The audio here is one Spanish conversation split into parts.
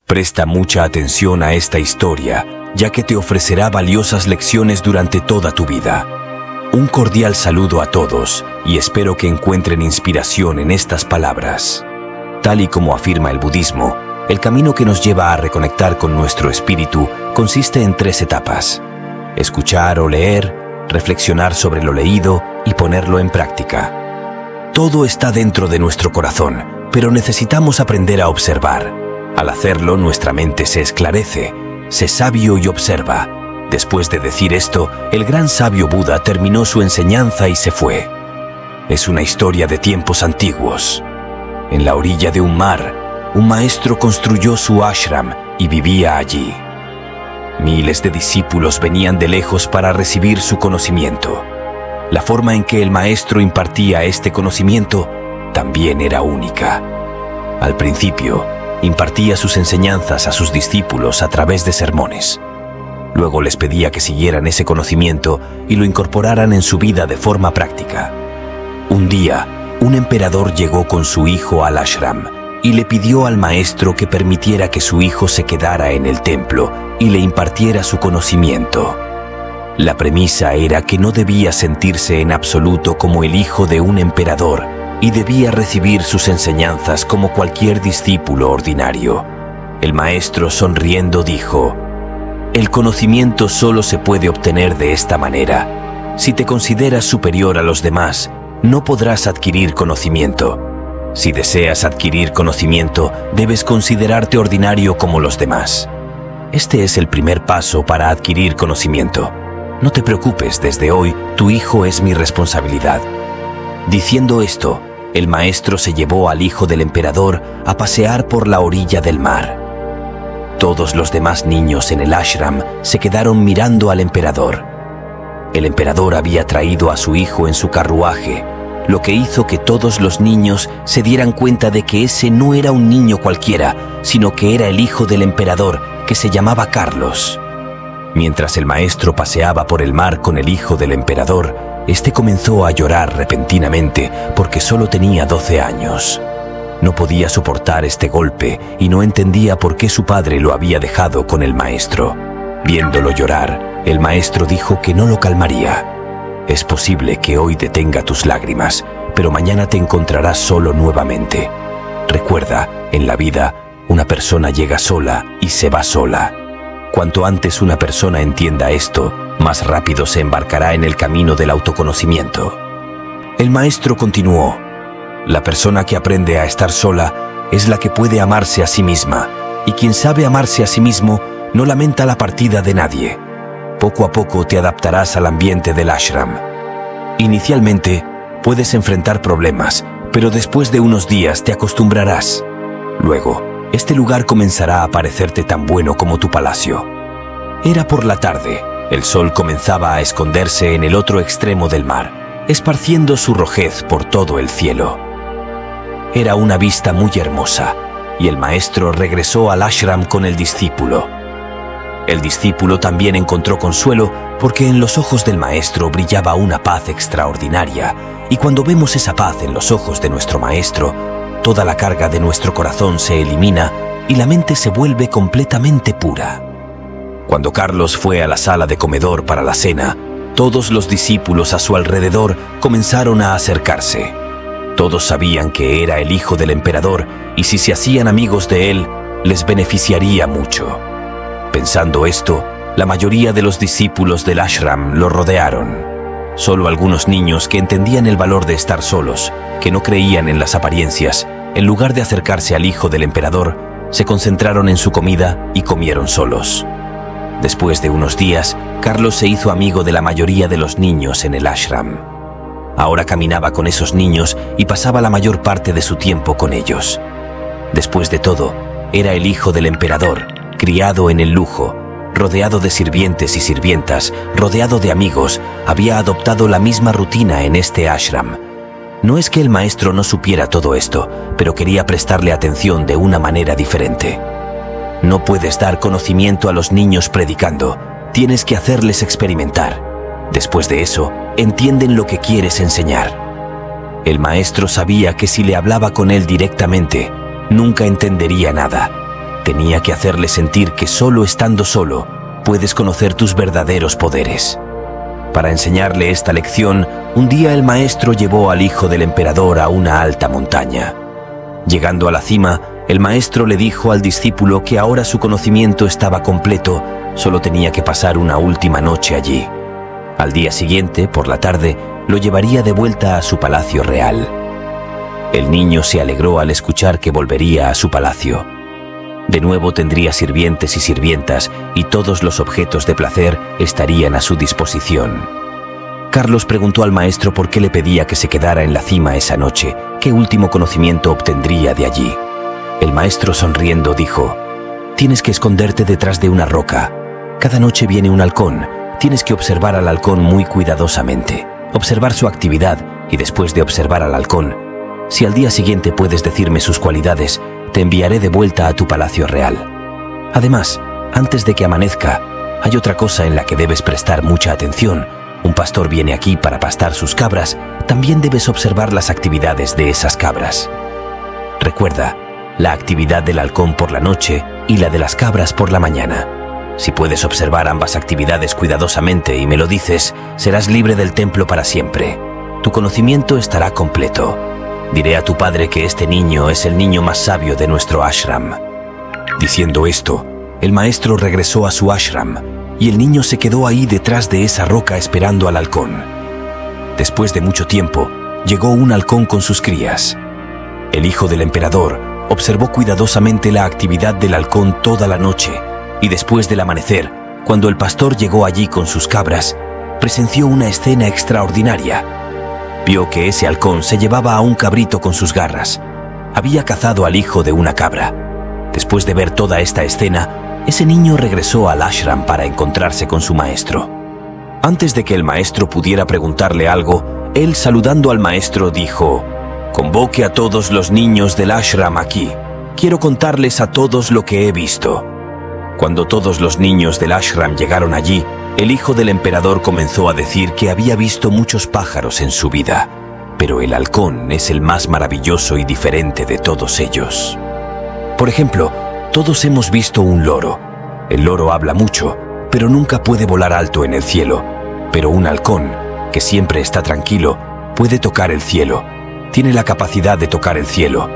Presta mucha atención a esta historia, ya que te ofrecerá valiosas lecciones durante toda tu vida. Un cordial saludo a todos y espero que encuentren inspiración en estas palabras. Tal y como afirma el budismo, el camino que nos lleva a reconectar con nuestro espíritu consiste en 3 etapas: escuchar o leer, reflexionar sobre lo leído y ponerlo en práctica. Todo está dentro de nuestro corazón, pero necesitamos aprender a observar. Al hacerlo, nuestra mente se esclarece. Sé sabio y observa. Después de decir esto, el gran sabio Buda terminó su enseñanza y se fue. Es una historia de tiempos antiguos. En la orilla de un mar, un maestro construyó su ashram y vivía allí. Miles de discípulos venían de lejos para recibir su conocimiento. La forma en que el maestro impartía este conocimiento también era única. Al principio, impartía sus enseñanzas a sus discípulos a través de sermones. Luego les pedía que siguieran ese conocimiento y lo incorporaran en su vida de forma práctica. Un día, un emperador llegó con su hijo al ashram y le pidió al maestro que permitiera que su hijo se quedara en el templo y le impartiera su conocimiento. La premisa era que no debía sentirse en absoluto como el hijo de un emperador y debía recibir sus enseñanzas como cualquier discípulo ordinario. El maestro, sonriendo, dijo: «El conocimiento solo se puede obtener de esta manera. Si te consideras superior a los demás, no podrás adquirir conocimiento. Si deseas adquirir conocimiento, debes considerarte ordinario como los demás. Este es el primer paso para adquirir conocimiento. No te preocupes, desde hoy tu hijo es mi responsabilidad». Diciendo esto, el maestro se llevó al hijo del emperador a pasear por la orilla del mar. Todos los demás niños en el ashram se quedaron mirando al emperador. El emperador había traído a su hijo en su carruaje, lo que hizo que todos los niños se dieran cuenta de que ese no era un niño cualquiera, sino que era el hijo del emperador, que se llamaba Carlos. Mientras el maestro paseaba por el mar con el hijo del emperador, este comenzó a llorar repentinamente porque solo tenía 12 años. No podía soportar este golpe y no entendía por qué su padre lo había dejado con el maestro. Viéndolo llorar, el maestro dijo que no lo calmaría. «Es posible que hoy detenga tus lágrimas, pero mañana te encontrarás solo nuevamente. Recuerda, en la vida, una persona llega sola y se va sola. Cuanto antes una persona entienda esto, más rápido se embarcará en el camino del autoconocimiento». El maestro continuó: «La persona que aprende a estar sola es la que puede amarse a sí misma, y quien sabe amarse a sí mismo no lamenta la partida de nadie. Poco a poco te adaptarás al ambiente del ashram. Inicialmente puedes enfrentar problemas, pero después de unos días te acostumbrarás. Luego, este lugar comenzará a parecerte tan bueno como tu palacio». Era por la tarde. El sol comenzaba a esconderse en el otro extremo del mar, esparciendo su rojez por todo el cielo. Era una vista muy hermosa, y el maestro regresó al ashram con el discípulo. El discípulo también encontró consuelo porque en los ojos del maestro brillaba una paz extraordinaria, y cuando vemos esa paz en los ojos de nuestro maestro, toda la carga de nuestro corazón se elimina y la mente se vuelve completamente pura. Cuando Carlos fue a la sala de comedor para la cena, todos los discípulos a su alrededor comenzaron a acercarse. Todos sabían que era el hijo del emperador y si se hacían amigos de él, les beneficiaría mucho. Pensando esto, la mayoría de los discípulos del ashram lo rodearon. Solo algunos niños que entendían el valor de estar solos, que no creían en las apariencias, en lugar de acercarse al hijo del emperador, se concentraron en su comida y comieron solos. Después de unos días, Carlos se hizo amigo de la mayoría de los niños en el ashram. Ahora caminaba con esos niños y pasaba la mayor parte de su tiempo con ellos. Después de todo, era el hijo del emperador, criado en el lujo, rodeado de sirvientes y sirvientas, rodeado de amigos, había adoptado la misma rutina en este ashram. No es que el maestro no supiera todo esto, pero quería prestarle atención de una manera diferente. No puedes dar conocimiento a los niños predicando, tienes que hacerles experimentar. Después de eso, entienden lo que quieres enseñar. El maestro sabía que si le hablaba con él directamente, nunca entendería nada. Tenía que hacerle sentir que solo estando solo puedes conocer tus verdaderos poderes. Para enseñarle esta lección, un día el maestro llevó al hijo del emperador a una alta montaña. Llegando a la cima, el maestro le dijo al discípulo que ahora su conocimiento estaba completo, solo tenía que pasar una última noche allí. Al día siguiente, por la tarde, lo llevaría de vuelta a su palacio real. El niño se alegró al escuchar que volvería a su palacio. De nuevo tendría sirvientes y sirvientas, y todos los objetos de placer estarían a su disposición. Carlos preguntó al maestro por qué le pedía que se quedara en la cima esa noche, qué último conocimiento obtendría de allí. El maestro, sonriendo, dijo: «Tienes que esconderte detrás de una roca. Cada noche viene un halcón. Tienes que observar al halcón muy cuidadosamente, observar su actividad, y después de observar al halcón, si al día siguiente puedes decirme sus cualidades, te enviaré de vuelta a tu palacio real. Además, antes de que amanezca, hay otra cosa en la que debes prestar mucha atención. Un pastor viene aquí para pastar sus cabras, también debes observar las actividades de esas cabras. Recuerda, la actividad del halcón por la noche y la de las cabras por la mañana. Si puedes observar ambas actividades cuidadosamente y me lo dices, serás libre del templo para siempre. Tu conocimiento estará completo. Diré a tu padre que este niño es el niño más sabio de nuestro ashram». Diciendo esto, el maestro regresó a su ashram y el niño se quedó ahí detrás de esa roca esperando al halcón. Después de mucho tiempo, llegó un halcón con sus crías. El hijo del emperador observó cuidadosamente la actividad del halcón toda la noche y después del amanecer, cuando el pastor llegó allí con sus cabras, presenció una escena extraordinaria. Vio que ese halcón se llevaba a un cabrito con sus garras. Había cazado al hijo de una cabra. Después de ver toda esta escena, ese niño regresó al ashram para encontrarse con su maestro. Antes de que el maestro pudiera preguntarle algo, él, saludando al maestro, dijo: «Convoque a todos los niños del ashram aquí. Quiero contarles a todos lo que he visto». Cuando todos los niños del ashram llegaron allí, el hijo del emperador comenzó a decir que había visto muchos pájaros en su vida, pero el halcón es el más maravilloso y diferente de todos ellos. Por ejemplo, todos hemos visto un loro. El loro habla mucho, pero nunca puede volar alto en el cielo. Pero un halcón, que siempre está tranquilo, puede tocar el cielo. Tiene la capacidad de tocar el cielo.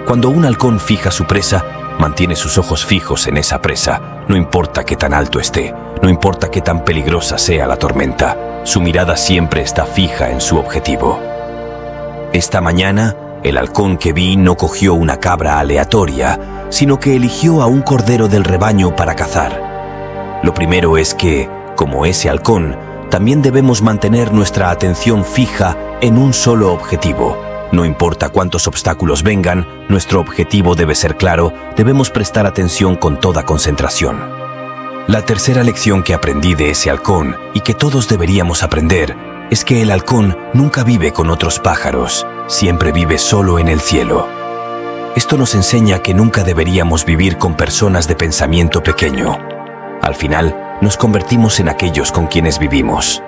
Cuando un halcón fija su presa, mantiene sus ojos fijos en esa presa, no importa qué tan alto esté, no importa qué tan peligrosa sea la tormenta, su mirada siempre está fija en su objetivo. Esta mañana, el halcón que vi no cogió una cabra aleatoria, sino que eligió a un cordero del rebaño para cazar. Lo primero es que, como ese halcón, también debemos mantener nuestra atención fija en un solo objetivo. No importa cuántos obstáculos vengan, nuestro objetivo debe ser claro, debemos prestar atención con toda concentración. La tercera lección que aprendí de ese halcón, y que todos deberíamos aprender, es que el halcón nunca vive con otros pájaros, siempre vive solo en el cielo. Esto nos enseña que nunca deberíamos vivir con personas de pensamiento pequeño. Al final, nos convertimos en aquellos con quienes vivimos.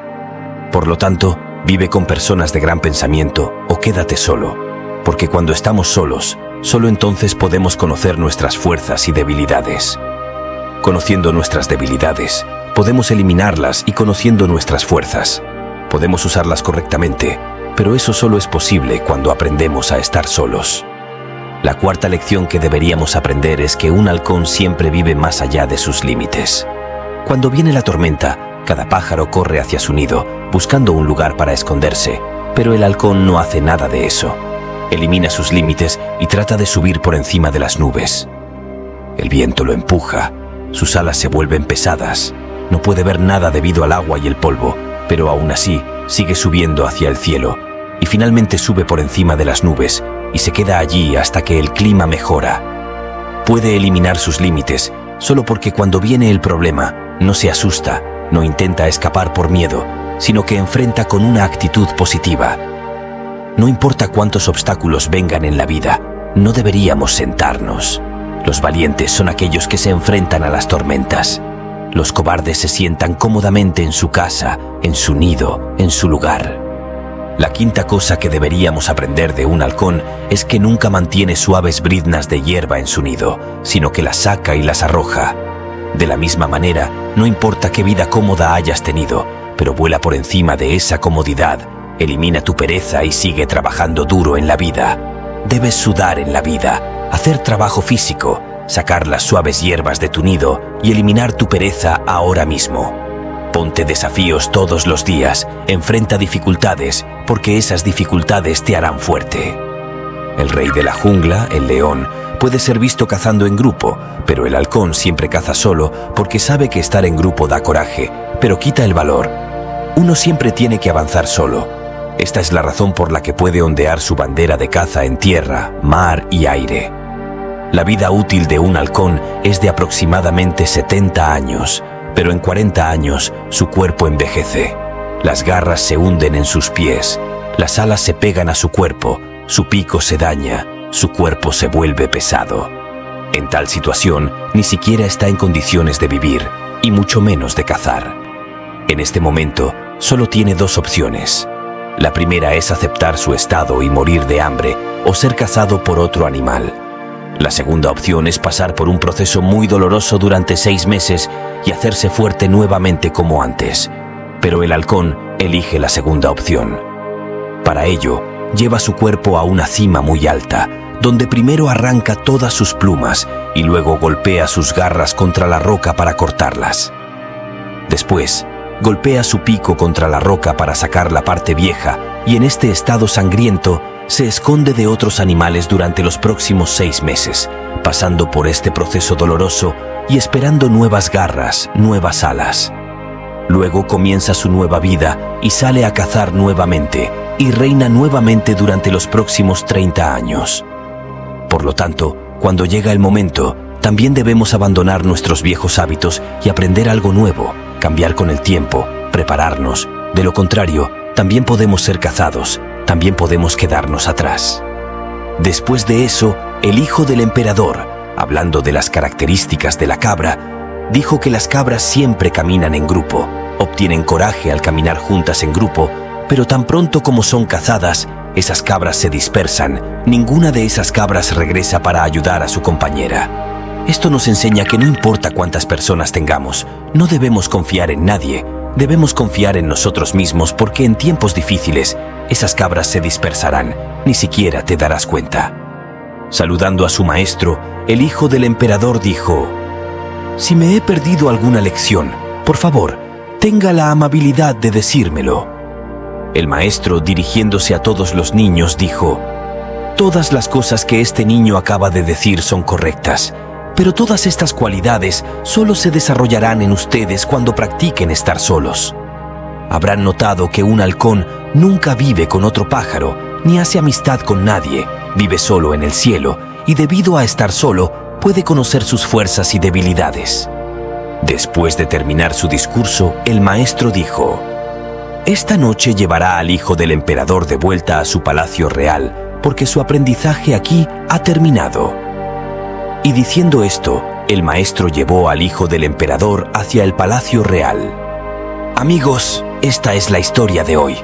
Por lo tanto, vive con personas de gran pensamiento o quédate solo, porque cuando estamos solos, solo entonces podemos conocer nuestras fuerzas y debilidades. Conociendo nuestras debilidades, podemos eliminarlas y conociendo nuestras fuerzas, podemos usarlas correctamente, pero eso solo es posible cuando aprendemos a estar solos. La cuarta lección que deberíamos aprender es que un halcón siempre vive más allá de sus límites. Cuando viene la tormenta, cada pájaro corre hacia su nido, buscando un lugar para esconderse, pero el halcón no hace nada de eso. Elimina sus límites y trata de subir por encima de las nubes. El viento lo empuja, sus alas se vuelven pesadas, no puede ver nada debido al agua y el polvo, pero aún así sigue subiendo hacia el cielo y finalmente sube por encima de las nubes y se queda allí hasta que el clima mejora. Puede eliminar sus límites solo porque cuando viene el problema no se asusta, no intenta escapar por miedo, sino que enfrenta con una actitud positiva. No importa cuántos obstáculos vengan en la vida, no deberíamos sentarnos. Los valientes son aquellos que se enfrentan a las tormentas. Los cobardes se sientan cómodamente en su casa, en su nido, en su lugar. La quinta cosa que deberíamos aprender de un halcón es que nunca mantiene suaves briznas de hierba en su nido, sino que las saca y las arroja. De la misma manera, no importa qué vida cómoda hayas tenido, pero vuela por encima de esa comodidad, elimina tu pereza y sigue trabajando duro en la vida. Debes sudar en la vida, hacer trabajo físico, sacar las suaves hierbas de tu nido y eliminar tu pereza ahora mismo. Ponte desafíos todos los días, enfrenta dificultades, porque esas dificultades te harán fuerte. El rey de la jungla, el león, puede ser visto cazando en grupo, pero el halcón siempre caza solo porque sabe que estar en grupo da coraje, pero quita el valor. Uno siempre tiene que avanzar solo. Esta es la razón por la que puede ondear su bandera de caza en tierra, mar y aire. La vida útil de un halcón es de aproximadamente 70 años, pero en 40 años su cuerpo envejece. Las garras se hunden en sus pies, las alas se pegan a su cuerpo, su pico se daña, su cuerpo se vuelve pesado. En tal situación, ni siquiera está en condiciones de vivir, y mucho menos de cazar. En este momento, solo tiene dos opciones. La primera es aceptar su estado y morir de hambre, o ser cazado por otro animal. La segunda opción es pasar por un proceso muy doloroso durante 6 meses y hacerse fuerte nuevamente como antes. Pero el halcón elige la segunda opción. Para ello, lleva su cuerpo a una cima muy alta, donde primero arranca todas sus plumas y luego golpea sus garras contra la roca para cortarlas. Después, golpea su pico contra la roca para sacar la parte vieja y en este estado sangriento se esconde de otros animales durante los próximos 6 meses, pasando por este proceso doloroso y esperando nuevas garras, nuevas alas. Luego comienza su nueva vida y sale a cazar nuevamente y reina nuevamente durante los próximos 30 años. Por lo tanto, cuando llega el momento, también debemos abandonar nuestros viejos hábitos y aprender algo nuevo, cambiar con el tiempo, prepararnos. De lo contrario, también podemos ser cazados, también podemos quedarnos atrás. Después de eso, el hijo del emperador, hablando de las características de la cabra, dijo que las cabras siempre caminan en grupo, obtienen coraje al caminar juntas en grupo, pero tan pronto como son cazadas, esas cabras se dispersan, ninguna de esas cabras regresa para ayudar a su compañera. Esto nos enseña que no importa cuántas personas tengamos, no debemos confiar en nadie, debemos confiar en nosotros mismos porque en tiempos difíciles, esas cabras se dispersarán, ni siquiera te darás cuenta. Saludando a su maestro, el hijo del emperador dijo: «Si me he perdido alguna lección, por favor, tenga la amabilidad de decírmelo». El maestro, dirigiéndose a todos los niños, dijo: «Todas las cosas que este niño acaba de decir son correctas, pero todas estas cualidades solo se desarrollarán en ustedes cuando practiquen estar solos. Habrán notado que un halcón nunca vive con otro pájaro, ni hace amistad con nadie, vive solo en el cielo, y debido a estar solo, puede conocer sus fuerzas y debilidades». Después de terminar su discurso, el maestro dijo: «Esta noche llevará al hijo del emperador de vuelta a su palacio real, porque su aprendizaje aquí ha terminado». Y diciendo esto, el maestro llevó al hijo del emperador hacia el palacio real. Amigos, esta es la historia de hoy.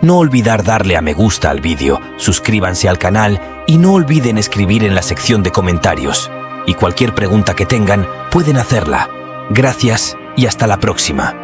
No olvidar darle a me gusta al vídeo, suscríbanse al canal y no olviden escribir en la sección de comentarios. Y cualquier pregunta que tengan, pueden hacerla. Gracias y hasta la próxima.